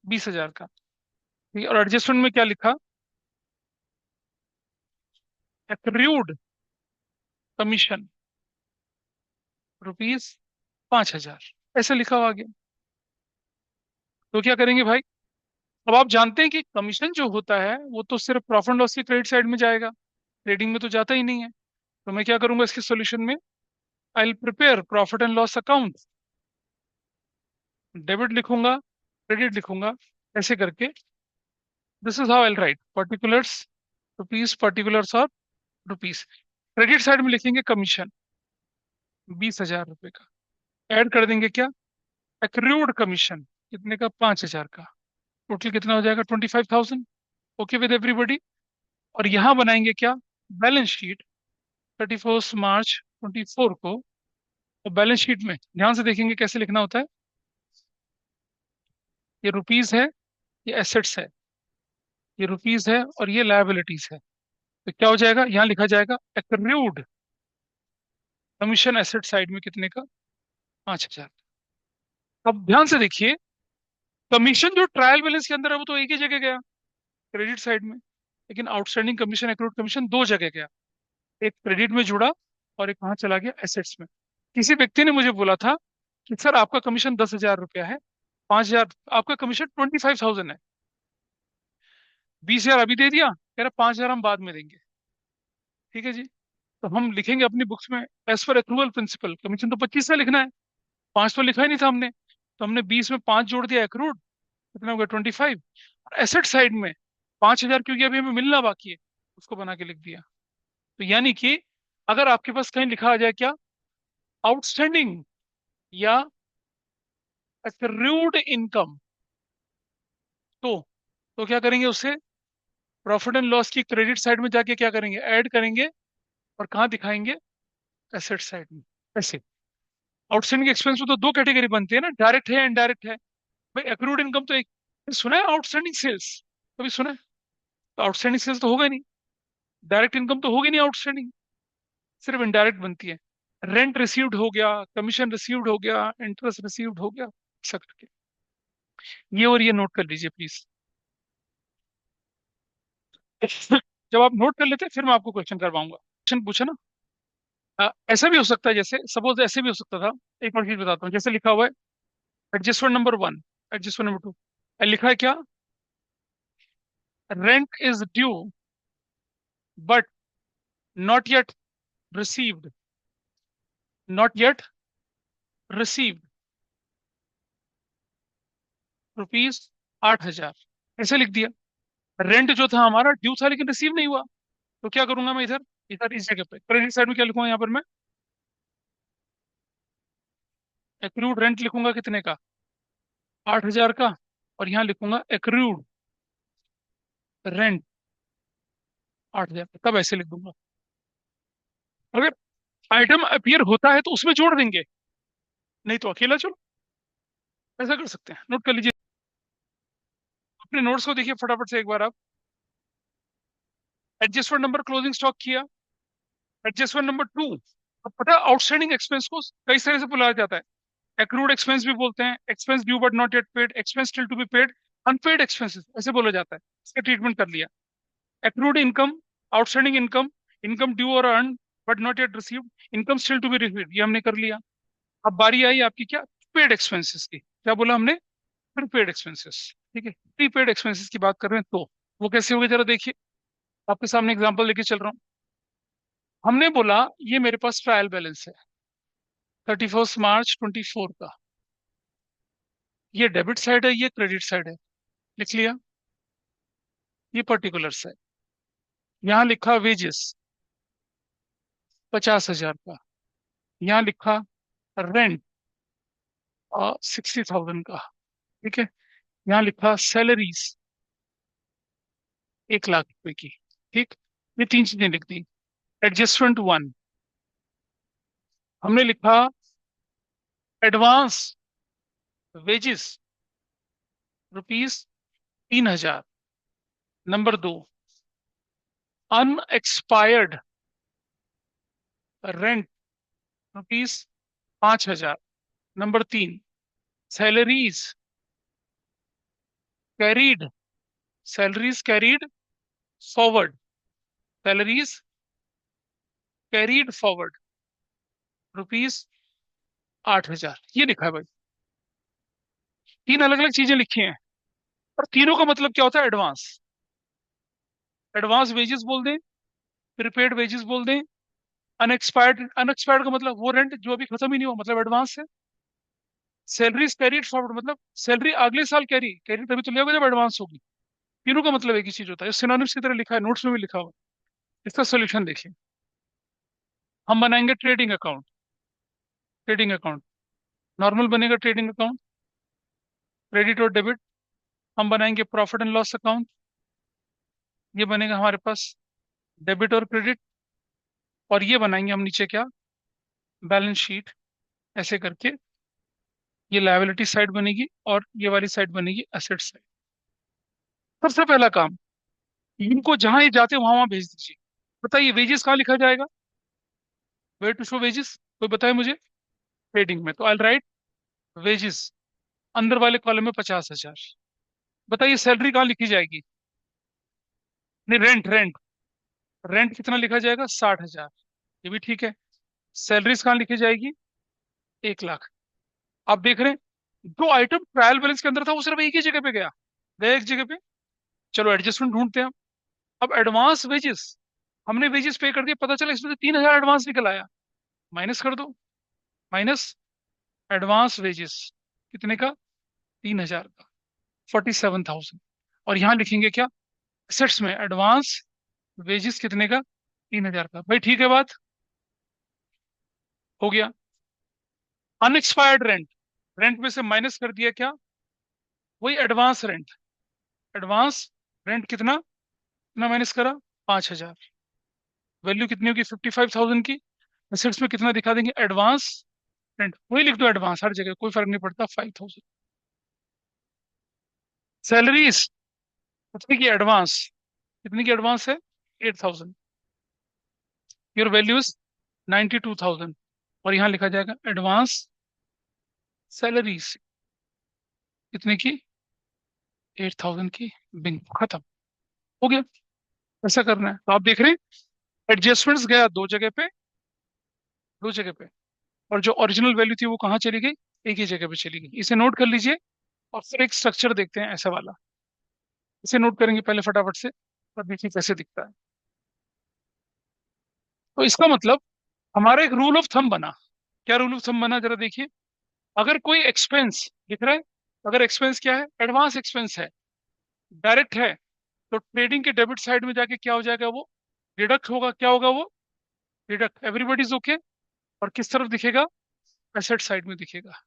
20,000 का। ठीक है। और एडजस्टमेंट में क्या लिखा? एक्रूड कमीशन रुपीज 5,000, ऐसे लिखा हुआ गया। तो क्या करेंगे भाई? अब आप जानते हैं कि कमीशन जो होता है वो तो सिर्फ प्रॉफिट लॉस की क्रेडिट साइड में जाएगा, ट्रेडिंग में तो जाता ही नहीं है। तो मैं क्या करूंगा इसके सॉल्यूशन में? I will prepare profit and loss account, debit लिखूंगा, क्रेडिट लिखूंगा, ऐसे करके। This is how I right particulars rupees, particulars और रुपीज। क्रेडिट साइड में लिखेंगे कमीशन 20,000 रुपए का। ऐड कर देंगे क्या? एक्रूड कमीशन कितने का? 5,000 का। टोटल कितना हो जाएगा? 25,000। Okay with everybody. और यहाँ बनाएंगे क्या? बैलेंस शीट 31 मार्च 24 को, तो बैलेंस शीट में ध्यान से देखेंगे कैसे लिखना होता है। ये रुपीस है, ये एसेट्स है, ये रुपीस है और ये लायबिलिटीज है। तो क्या हो जाएगा, यहाँ लिखा जाएगा एक्रूड कमीशन एसेट साइड में कितने का, 5,000। अब ध्यान से देखिए, कमीशन जो ट्रायल बैलेंस के अंदर है वो तो एक ही जगह गया, क्रेडिट साइड में, लेकिन आउटस्टैंडिंग कमीशन एक्रूड कमीशन दो जगह गया। एक क्रेडिट में जुड़ा और एक कहाँ चला गया, एसेट्स में। किसी व्यक्ति ने मुझे बोला था कि सर आपका कमीशन 10,000 रुपया है, 5,000 आपका कमीशन 25,000 है, 20,000 अभी दे दिया, कह रहा 5,000 हम बाद में देंगे। ठीक है जी। तो हम लिखेंगे अपनी बुक्स में as per accrual principal commission तो 25 से लिखना है, 5 तो लिखा ही नहीं था हमने, तो हमने 20 में 5 जोड़ दिया एक्रूड, कितना हो गया 25। और एसेट साइड में 5,000 क्योंकि अभी हमें मिलना बाकी है, उसको बना के लिख दिया। तो यानी कि अगर आपके पास कहीं लिखा आ जाए क्या, आउटस्टैंडिंग या एक्रूड इनकम, तो तो क्या करेंगे उससे, प्रॉफिट एंड लॉस की क्रेडिट साइड में जाके क्या करेंगे, ऐड करेंगे, और कहाँ दिखाएंगे, एसेट साइड में। ऐसे आउटस्टैंडिंग एक्सपेंस में तो दो कैटेगरी बनती है ना, डायरेक्ट है, इनडायरेक्ट है। भाई एक्रूड इनकम तो एक, सुना है आउटस्टैंडिंग सेल्स, कभी सुना है? तो आउटस्टैंडिंग सेल्स तो होगा नहीं, डायरेक्ट इनकम तो होगी नहीं आउटस्टैंडिंग, सिर्फ इनडायरेक्ट बनती है। रेंट रिसीव्ड हो गया, कमीशन रिसीव्ड हो गया, इंटरेस्ट रिसीव्ड हो गया, ऐसा करके। ये और ये नोट कर लीजिए प्लीज। जब आप नोट कर लेते हैं फिर मैं आपको क्वेश्चन करवाऊंगा, क्वेश्चन पूछा ना। ऐसा भी हो सकता है, जैसे सपोज ऐसे भी हो सकता था। एक और चीज बताता हूँ, जैसे लिखा हुआ है एडजस्टमेंट नंबर 1, एडजस्टमेंट नंबर 2, लिखा है क्या, rent is due but not yet received, not yet received ₹8,000, ऐसे लिख दिया। रेंट जो था हमारा ड्यू था लेकिन रिसीव नहीं हुआ, तो क्या करूंगा मैं इधर, इधर इस जगह पे क्रेडिट साइड में क्या लिखूंगा, यहाँ पर मैं एक्रूड रेंट लिखूंगा कितने का, 8,000 का, और यहाँ लिखूंगा एक्रूड रेंट 8,000, तब ऐसे लिख दूंगा। अगर आइटम अपीयर होता है तो उसमें जोड़ देंगे, नहीं तो अकेला चलो, ऐसा कर सकते हैं। नोट कर लीजिए, अपने नोट्स को देखिए फटाफट से एक बार आप। एडजस्टमेंट नंबर क्लोजिंग स्टॉक किया, एडजस्टमेंट नंबर 2, अब पता है आउटस्टैंडिंग एक्सपेंस को कई तरह से बुलाया जाता है, एक्रूड एक्सपेंस भी बोलते हैं, expense due but not yet paid, expense still to be paid, unpaid expenses ऐसे बोला जाता है। इसका ट्रीटमेंट कर लिया। Accrued income, outstanding income, income due और earn but not yet received, income still to be received, ये हमने कर लिया। अब बारी आई आपकी क्या, पेड एक्सपेंसेस की, क्या बोला हमने, प्रीपेड एक्सपेंसेस। ठीक है, प्रीपेड एक्सपेंसेस की बात कर रहे हैं, तो वो कैसे होगा जरा देखिए, आपके सामने एग्जांपल लेके चल रहा हूँ। हमने बोला ये मेरे पास ट्रायल बैलेंस है 31 मार्च 24 का, ये डेबिट साइड है, ये क्रेडिट साइड है, लिख लिया, ये पर्टिकुलर है। यहाँ लिखा वेजेस 50,000 का, यहाँ लिखा रेंट 60,000 का, ठीक है, यहाँ लिखा सैलरीज 1 लाख रुपए की। ठीक, ये तीन चीजें लिख दी। एडजस्टमेंट 1, हमने लिखा advance wages ₹3,000। Number 2, unexpired rent ₹5,000। Number 3, salaries carried, salaries carried forward, salaries carried forward ₹8,000, ये लिखा है भाई। तीन अलग अलग चीजें लिखी हैं, और तीनों का मतलब क्या होता है, एडवांस, एडवांस वेजेस बोल दें, प्रीपेड वेजेस बोल दें, अनएक्सपायर्ड, अनएक्सपायर्ड का मतलब वो रेंट जो अभी खत्म ही नहीं हुआ, मतलब एडवांस है। सैलरीज कैरीड फॉरवर्ड मतलब सैलरी अगले साल कैरी कैरी तभी तो लिया होगा जब एडवांस होगी। तीनों का मतलब एक ही चीज होता है, सिनोनिम्स की तरह लिखा है, नोट्स में भी लिखा हुआ है। इसका सोल्यूशन देखिए, हम बनाएंगे trading account, trading account normal बनेगा, ट्रेडिंग अकाउंट क्रेडिट और डेबिट। हम बनाएंगे प्रॉफिट एंड लॉस अकाउंट, ये बनेगा हमारे पास डेबिट और क्रेडिट। और ये बनाएंगे हम नीचे क्या, बैलेंस शीट ऐसे करके ये लायबिलिटी साइड बनेगी और ये वाली साइड बनेगी एसेट साइड। सबसे पहला काम, इनको जहां ये जाते हैं वहां वहां भेज दीजिए। बताइए वेजेस कहाँ लिखा जाएगा? वेयर टू शो वेजेस, कोई बताए मुझे? ट्रेडिंग में तो आई राइट वेजेस, अंदर वाले कॉलम में 50,000। बताइए सैलरी कहाँ लिखी जाएगी? नहीं, रेंट रेंट। रेंट कितना लिखा जाएगा? 60,000। ये भी ठीक है। सैलरीज कहाँ लिखी जाएगी? 1 लाख। आप देख रहे हैं, जो आइटम ट्रायल बैलेंस के अंदर था वो सिर्फ एक ही जगह पे गया, गया एक जगह पे। चलो एडजस्टमेंट ढूंढते हैं। अब एडवांस वेजेस, हमने वेजेस पे कर दिए, पता चला इसमें से 3,000 एडवांस निकल आया। माइनस कर दो। माइनस एडवांस वेजेस, कितने का? 3,000 का, 47,000। और यहाँ लिखेंगे क्या? एसेट्स में एडवांस वेजेस कितने का? 3,000 का। भाई ठीक है, बात हो गया। अनएक्सपायर्ड रेंट, रेंट में से माइनस कर दिया क्या? वही एडवांस रेंट। एडवांस रेंट कितना, कितना माइनस करा? 5,000। वैल्यू कितनी होगी? 55,000 की। एसेट्स में कितना दिखा देंगे? एडवांस रेंट, वही लिख दो एडवांस, हर जगह कोई फर्क नहीं पड़ता, 5,000। सैलरीज कितने की एडवांस? कितने की एडवांस है? 8,000। Your values 92,000। और यहाँ लिखा जाएगा एडवांस सैलरीज कितने की? 8,000 की। बिंग खत्म, हो गया। ऐसा करना है तो आप देख रहे हैं एडजस्टमेंट्स गया दो जगह पे, दो जगह पे। और जो ओरिजिनल वैल्यू थी वो कहाँ चली गई? एक ही जगह पे चली गई। इसे नोट कर लीजिए। और फिर एक स्ट्रक्चर देखते हैं ऐसा वाला। इसे नोट करेंगे पहले फटाफट से, और देखिए कैसे दिखता है। तो इसका मतलब हमारा एक रूल ऑफ थंब बना। क्या रूल ऑफ थंब बना, जरा देखिए। अगर कोई एक्सपेंस दिख रहा है, अगर एक्सपेंस क्या है? एडवांस एक्सपेंस है, डायरेक्ट है, तो ट्रेडिंग के डेबिट साइड में जाके क्या हो जाएगा? वो डिडक्ट होगा। क्या होगा वो? डिडक्ट। Everybody is okay. और किस तरफ दिखेगा? एसेट साइड में दिखेगा।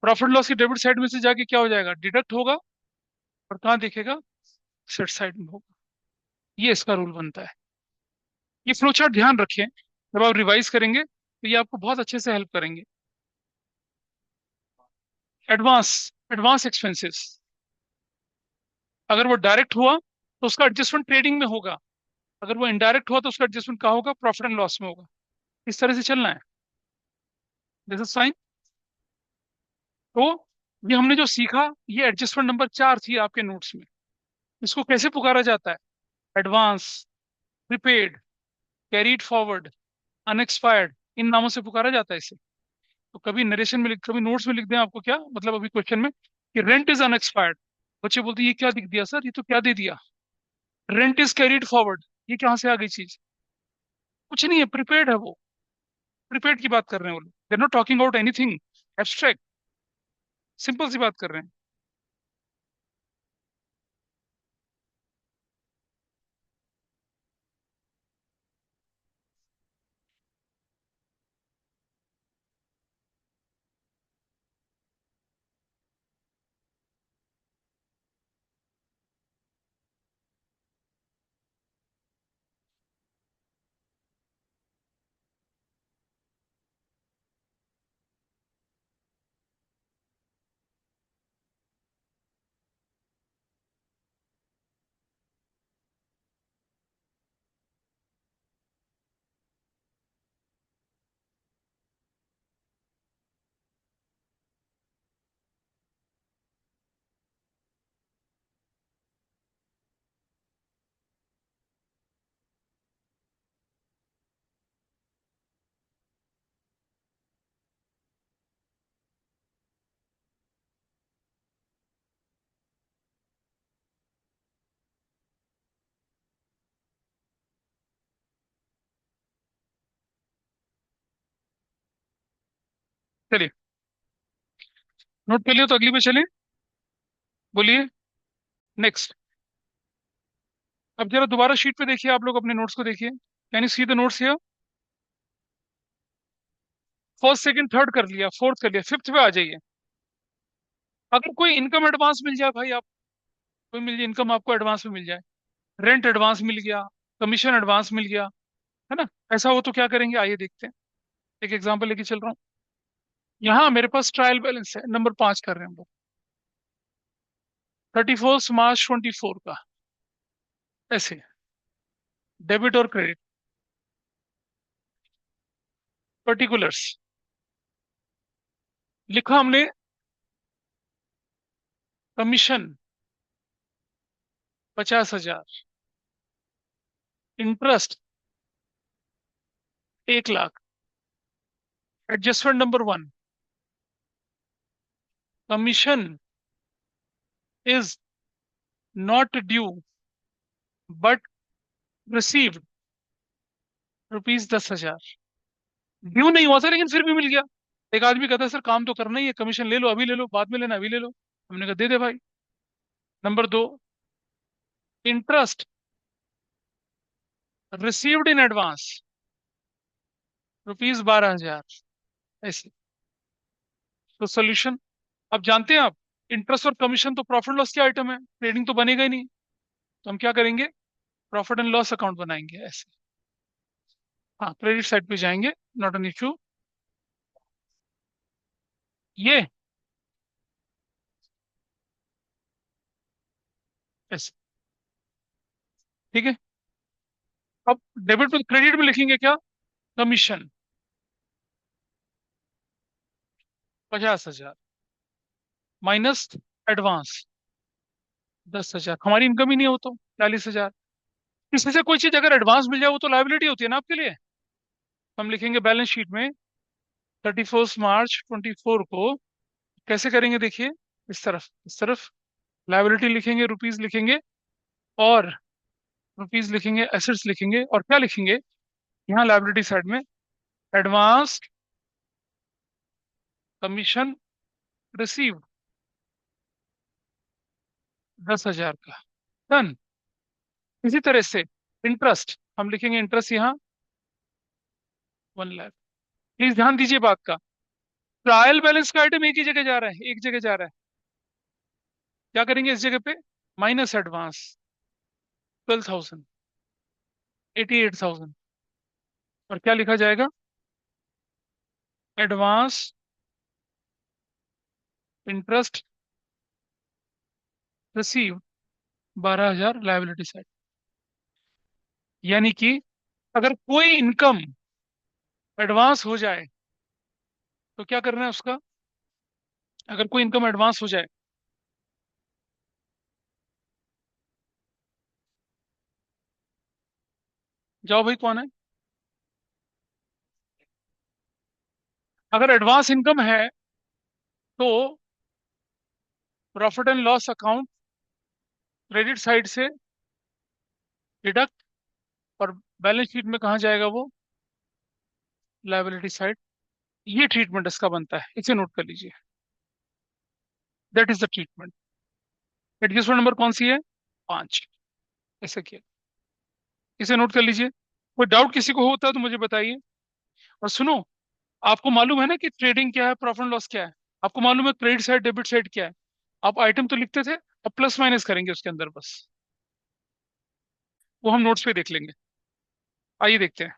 प्रॉफिट लॉस की डेबिट साइड में से जाके क्या हो जाएगा? डिडक्ट होगा। और कहाँ दिखेगा? एसेट साइड में होगा। ये इसका रूल बनता है। ये फ्लो चार्ट ध्यान रखें, जब आप रिवाइज करेंगे तो ये आपको बहुत अच्छे से हेल्प करेंगे। एडवांस, एडवांस एक्सपेंसेस अगर वो डायरेक्ट हुआ तो उसका एडजस्टमेंट ट्रेडिंग में होगा। अगर वो इनडायरेक्ट हुआ तो उसका एडजस्टमेंट कहाँ होगा? प्रॉफिट एंड लॉस में होगा। इस तरह से चलना है। This is fine. तो ये हमने जो सीखा, ये एडजस्टमेंट नंबर 4 थी आपके नोट्स में। इसको कैसे पुकारा जाता है? Advance, prepaid, carried forward, unexpired, इन नामों से पुकारा जाता है इसे। तो कभी नरेशन में कभी नोट्स में लिख दें आपको क्या मतलब, अभी क्वेश्चन में कि रेंट इज अनएक्सपायर्ड, बच्चे बोलते हैं ये क्या लिख दिया सर, ये तो क्या दे दिया? रेंट इज कैरीड फॉरवर्ड, ये कहाँ से आ गई चीज? कुछ नहीं है, प्रीपेड है वो। प्रीपेड की बात कर रहे हैं वो लोग, they not talking about anything abstract. Simple सी बात कर रहे हैं। चलिए, नोट कर लिया तो अगली पे चलें। बोलिए नेक्स्ट। अब जरा दोबारा शीट पे देखिए, आप लोग अपने नोट्स को देखिए। Can you see the notes here? First second third कर लिया, फोर्थ कर लिया, फिफ्थ पे आ जाइए। अगर कोई इनकम एडवांस मिल जाए भाई, आप कोई मिल जाए इनकम आपको एडवांस में मिल जाए, रेंट एडवांस मिल गया, कमीशन एडवांस मिल गया, है ना? ऐसा हो तो क्या करेंगे, आइए देखते हैं। एक एग्जांपल लेके चल रहा हूँ। यहाँ मेरे पास ट्रायल बैलेंस है, नंबर 5 कर रहे हैं हम लोग, 31 मार्च 24 का। ऐसे डेबिट और क्रेडिट पर्टिकुलर्स लिखा हमने। Commission 50,000, interest 1 lakh. Adjustment number 1, commission is not due but received ₹10,000। Due नहीं हुआ था लेकिन फिर भी मिल गया। एक आदमी कहता है सर काम तो करना ही है, कमीशन ले लो, अभी ले लो, बाद में लेना, अभी ले लो। हमने कहा दे दे भाई। Number 2, interest received in advance ₹12,000। ऐसे तो सोल्यूशन। अब जानते हैं आप, इंटरेस्ट और कमीशन तो प्रॉफिट लॉस के आइटम है, ट्रेडिंग तो बनेगा ही नहीं। तो हम क्या करेंगे, प्रॉफिट एंड लॉस अकाउंट बनाएंगे ऐसे। हाँ, क्रेडिट साइड पे जाएंगे, नॉट एन इशू। ये ऐसे, ठीक है। अब डेबिट में, क्रेडिट में लिखेंगे क्या, कमीशन 50,000 माइनस एडवांस 10,000। हमारी इनकम ही नहीं हो तो 40,000। किसी से कोई चीज अगर एडवांस मिल जाए वो तो लायबिलिटी होती है ना आपके लिए। तो हम लिखेंगे बैलेंस शीट में 31 मार्च 24 को कैसे करेंगे देखिए, इस तरफ लायबिलिटी लिखेंगे, रुपीज लिखेंगे, और रुपीज लिखेंगे, एसेट्स लिखेंगे, और क्या लिखेंगे यहाँ लायबिलिटी साइड में, एडवांस कमीशन रिसीव 10,000 का, डन। इसी तरह से इंटरेस्ट हम लिखेंगे, इंटरेस्ट यहाँ 1 लाख। प्लीज ध्यान दीजिए बात का, ट्रायल बैलेंस का आइटम एक ही जगह जा रहा है, एक जगह जा रहा है। क्या करेंगे इस जगह पे, माइनस एडवांस 12,000, 88,000, और क्या लिखा जाएगा, advance interest receive 12,000 liability side. यानी कि अगर कोई इनकम एडवांस हो जाए तो क्या करना है उसका, अगर कोई इनकम एडवांस हो जाए, जाओ भाई कौन है, अगर एडवांस इनकम है तो profit and loss account credit side से डिडक्ट, और बैलेंस शीट में कहा जाएगा वो, लायबिलिटी साइड। ये ट्रीटमेंट इसका बनता है, इसे नोट कर लीजिए। That is the treatment. Adjustment number कौन सी है, 5। ऐसे किया, इसे नोट कर लीजिए। कोई डाउट किसी को होता है तो मुझे बताइए। और सुनो, आपको मालूम है ना कि ट्रेडिंग क्या है, प्रॉफिट लॉस क्या है। आपको मालूम है क्रेडिट साइड डेबिट साइड क्या है। आप आइटम तो लिखते थे, अब प्लस माइनस करेंगे उसके अंदर बस। वो हम नोट्स पे देख लेंगे। आइए देखते हैं।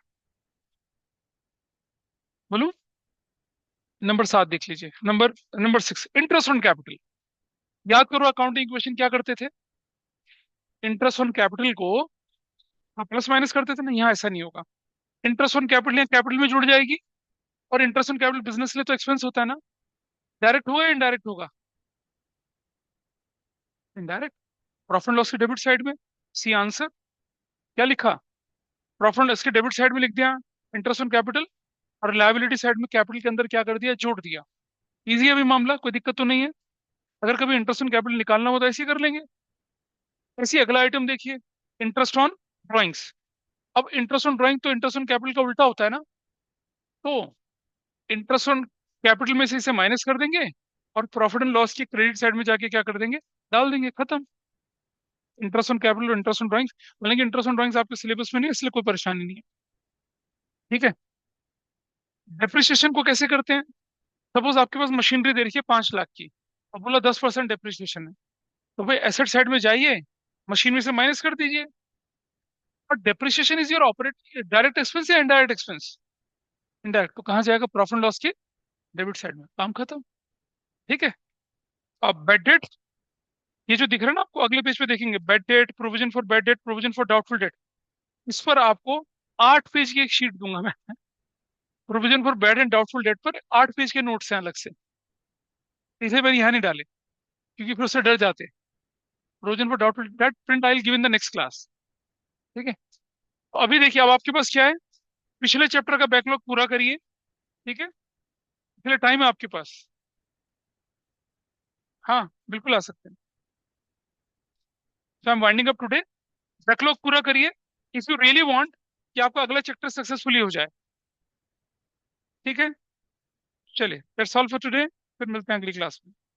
बोलूं, नंबर 7 देख लीजिए, नंबर 6, इंटरेस्ट ऑन कैपिटल। याद करो अकाउंटिंग इक्वेशन क्या करते थे, इंटरेस्ट ऑन कैपिटल को आप प्लस माइनस करते थे ना, यहाँ ऐसा नहीं होगा। इंटरेस्ट ऑन कैपिटल यहाँ कैपिटल में जुड़ जाएगी, और इंटरेस्ट ऑन कैपिटल बिजनेस के लिए तो एक्सपेंस होता है ना। डायरेक्ट होगा या इनडायरेक्ट होगा, इनडायरेक्ट। प्रॉफिट लॉस की डेबिट साइड में, सी आंसर। क्या लिखा, प्रॉफिट लॉस की डेबिट साइड में लिख दिया इंटरेस्ट ऑन कैपिटल, और लायबिलिटी साइड में कैपिटल के अंदर क्या कर दिया, जोड़ दिया। इजी है अभी मामला, कोई दिक्कत तो नहीं है। अगर कभी इंटरेस्ट ऑन कैपिटल निकालना हो तो ऐसे ही कर लेंगे। ऐसे ही अगला आइटम देखिए, इंटरेस्ट ऑन ड्राइंग्स। अब इंटरेस्ट ऑन ड्राइंग तो इंटरेस्ट ऑन कैपिटल का उल्टा होता है ना। तो इंटरेस्ट ऑन कैपिटल में से इसे माइनस कर देंगे, और प्रॉफिट एंड लॉस की क्रेडिट साइड में जाके क्या कर देंगे, डाल देंगे, खत्म। इंटरेस्ट ऑन कैपिटल और इंटरेस्ट ऑन ड्राइंग्स। बोलेंगे इंटरेस्ट ऑन ड्राइंग्स आपके सिलेबस में नहीं है, इसलिए कोई परेशानी नहीं है। ठीक है। डेप्रिसिएशन को कैसे करते हैं, सपोज आपके पास मशीनरी दे रखी है 5 लाख की, अब बोला 10% डेप्रिसिएशन है, तो भाई एसेट साइड में जाइए, मशीन में से माइनस कर दीजिए। और depreciation is your operate direct expense या इनडायरेक्ट एक्सपेंस, इनडायरेक्ट तो कहाँ जाएगा, प्रॉफिट एंड लॉस के डेबिट साइड में, काम खत्म। ठीक है। अब बेड डेट, ये जो दिख रहा है ना आपको, अगले पेज पे देखेंगे, bed date, provision for bed date, provision for doubtful date. इस पर आपको 8 पेज की एक शीट दूंगा मैं। Provision for bad and doubtful debt पर 8 पेज के नोट्स हैं अलग से। इसे मैंने यहाँ नहीं डाले क्योंकि फिर उससे डर जाते। Provision for doubtful date print I will give in the next class. ठीक है। तो अभी देखिए, अब आपके पास क्या है, पिछले चैप्टर का बैकलॉग पूरा करिए। ठीक है, इसलिए टाइम है आपके पास। हाँ, बिल्कुल आ सकते हैं। So I am winding up today. Backlog पूरा करिए इफ यू रियली वांट कि आपका अगला चैप्टर सक्सेसफुली हो जाए। ठीक है, चलिए दैट्स ऑल फॉर टुडे, फिर मिलते हैं अगली क्लास में।